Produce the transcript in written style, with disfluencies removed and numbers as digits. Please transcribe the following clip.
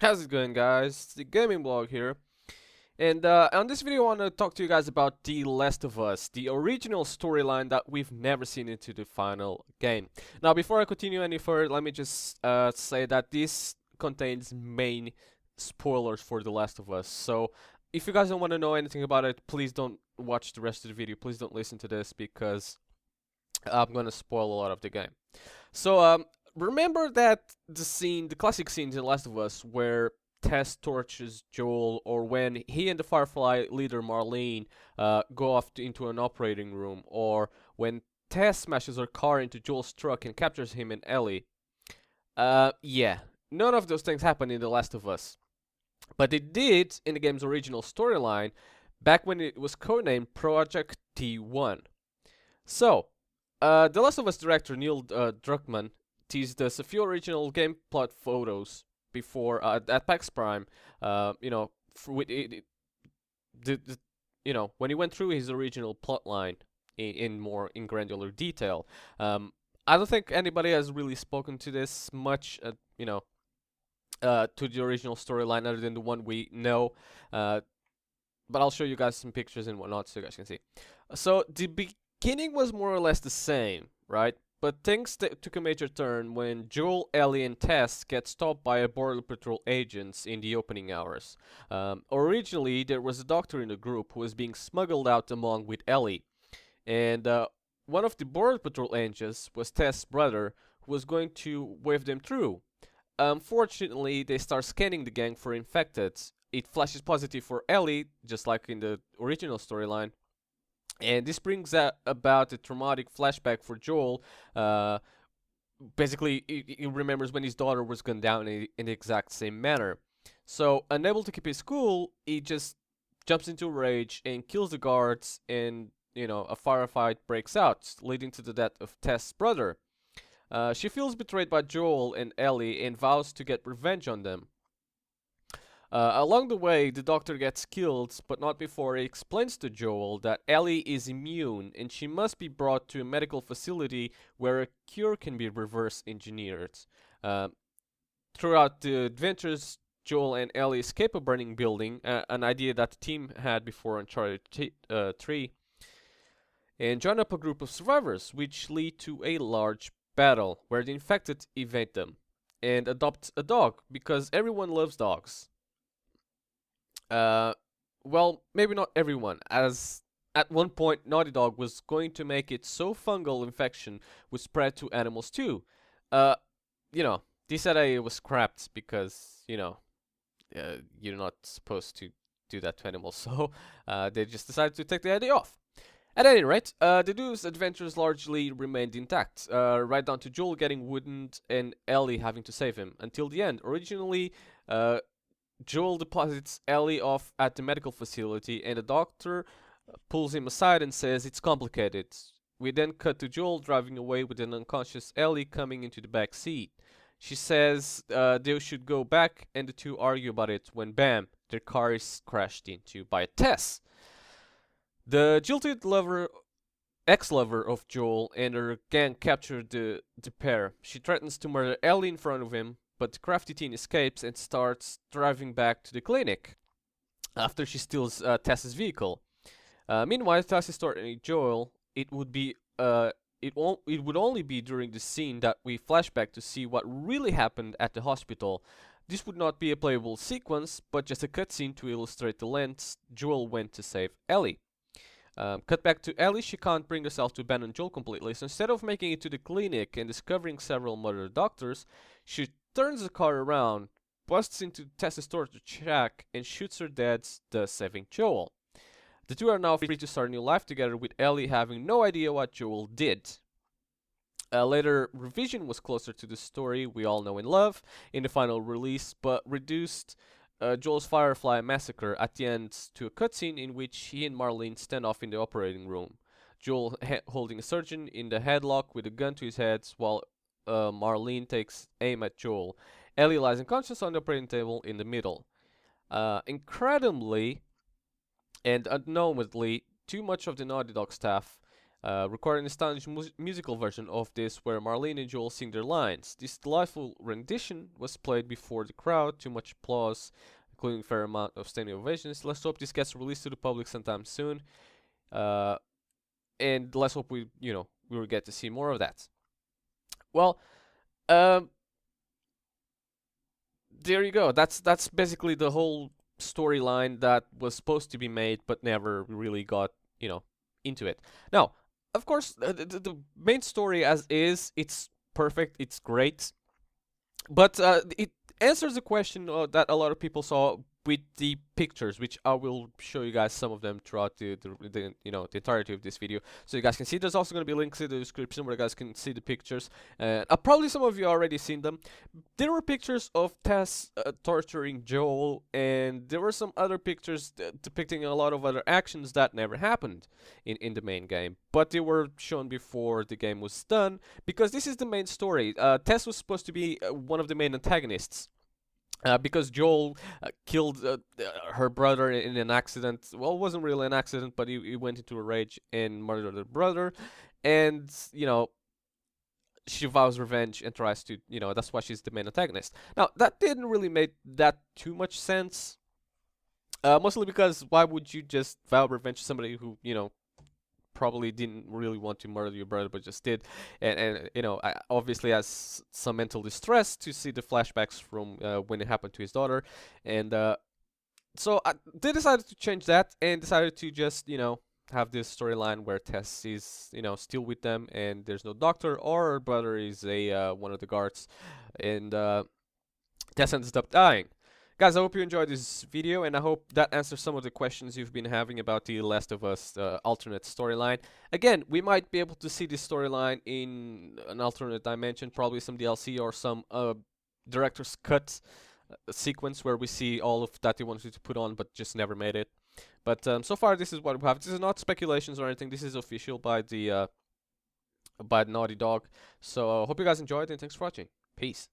How's it going, guys? It's the gaming blog here, and on this video I want to talk to you guys about The Last of Us, the original storyline that we've never seen into the final game. Now, before I continue any further, let me just say that this contains main spoilers for The Last of Us, so if you guys don't want to know anything about it, please don't watch the rest of the video, please don't listen to this, because I'm gonna spoil a lot of the game. So, remember that the classic scene in The Last of Us where Tess torches Joel, or when he and the Firefly leader Marlene go off into an operating room, or when Tess smashes her car into Joel's truck and captures him and Ellie. Yeah, none of those things happen in The Last of Us. But it did in the game's original storyline, back when it was codenamed Project T1. So, The Last of Us director Neil Druckmann teased us a few original game plot photos before at PAX Prime. You know, with when he went through his original plot line in granular detail. I don't think anybody has really spoken to this much. To the original storyline other than the one we know. But I'll show you guys some pictures and whatnot so you guys can see. So the beginning was more or less the same, right? But things took a major turn when Joel, Ellie, and Tess get stopped by a Border Patrol agents in the opening hours. Originally, there was a doctor in the group who was being smuggled out along with Ellie. And one of the Border Patrol agents was Tess' brother, who was going to wave them through. Unfortunately, they start scanning the gang for infected. It flashes positive for Ellie, just like in the original storyline. And this brings about a traumatic flashback for Joel. Basically, he remembers when his daughter was gunned down in the exact same manner. So, unable to keep his cool, he just jumps into a rage and kills the guards, and, a firefight breaks out, leading to the death of Tess' brother. She feels betrayed by Joel and Ellie and vows to get revenge on them. Along the way, the doctor gets killed, but not before he explains to Joel that Ellie is immune and she must be brought to a medical facility where a cure can be reverse engineered. Throughout the adventures, Joel and Ellie escape a burning building, an idea that the team had before Uncharted 3, and join up a group of survivors, which lead to a large battle where the infected evade them and adopt a dog because everyone loves dogs. Well, maybe not everyone, as at one point Naughty Dog was going to make it so fungal infection would spread to animals too. Uh, this idea was scrapped because, you're not supposed to do that to animals, so they just decided to take the idea off. At any rate, the duo's adventures largely remained intact, right down to Joel getting wounded and Ellie having to save him, until the end. Originally, Joel deposits Ellie off at the medical facility, and the doctor pulls him aside and says it's complicated. We then cut to Joel driving away with an unconscious Ellie coming into the back seat. She says they should go back, and the two argue about it when, bam, their car is crashed into by a Tess. The jilted ex-lover of Joel and her gang capture the pair. She threatens to murder Ellie in front of him, but the crafty teen escapes and starts driving back to the clinic after she steals Tess's vehicle. Meanwhile, Tess is threatening Joel. It would only be during the scene that we flashback to see what really happened at the hospital. This would not be a playable sequence, but just a cutscene to illustrate the lengths Joel went to save Ellie. Cut back to Ellie. She can't bring herself to abandon Joel completely, so instead of making it to the clinic and discovering several murder doctors, she turns the car around, busts into Tess's storage shack, and shoots her dead, thus saving Joel. The two are now free to start a new life together, with Ellie having no idea what Joel did. Later revision was closer to the story we all know and love in the final release, but reduced Joel's Firefly massacre at the end to a cutscene in which he and Marlene stand off in the operating room. Joel holding a surgeon in the headlock with a gun to his head, while Marlene takes aim at Joel. Ellie lies unconscious on the operating table in the middle. Incredibly and unknowingly, too much of the Naughty Dog staff recording a stylish musical version of this where Marlene and Joel sing their lines. This delightful rendition was played before the crowd, too much applause, including a fair amount of standing ovations. Let's hope this gets released to the public sometime soon. And let's hope we will get to see more of that. Well, there you go. That's basically the whole storyline that was supposed to be made, but never really got into it. Now, of course, the main story as is, it's perfect, it's great, but it answers the question that a lot of people saw with the pictures, which I will show you guys some of them throughout the entirety of this video, so you guys can see. There's also going to be links in the description where you guys can see the pictures, and probably some of you already seen them. There were pictures of Tess torturing Joel, and there were some other pictures depicting a lot of other actions that never happened in the main game, but they were shown before the game was done, because this is the main story. Tess was supposed to be one of the main antagonists. Because Joel killed her brother in an accident. Well, it wasn't really an accident, but he went into a rage and murdered her brother. And, she vows revenge and tries to, that's why she's the main antagonist. Now, that didn't really make that too much sense. Mostly because why would you just vow revenge to somebody who, probably didn't really want to murder your brother but just did, and obviously has some mental distress to see the flashbacks from when it happened to his daughter. And so they decided to change that and decided to just have this storyline where Tess is still with them, and there's no doctor, or her brother is a one of the guards, and Tess ends up dying. Guys, I hope you enjoyed this video, and I hope that answers some of the questions you've been having about the Last of Us alternate storyline. Again, we might be able to see this storyline in an alternate dimension, probably some DLC or some director's cut sequence where we see all of that they wanted to put on but just never made it. But so far, this is what we have. This is not speculations or anything. This is official by the Naughty Dog. So hope you guys enjoyed, and thanks for watching. Peace.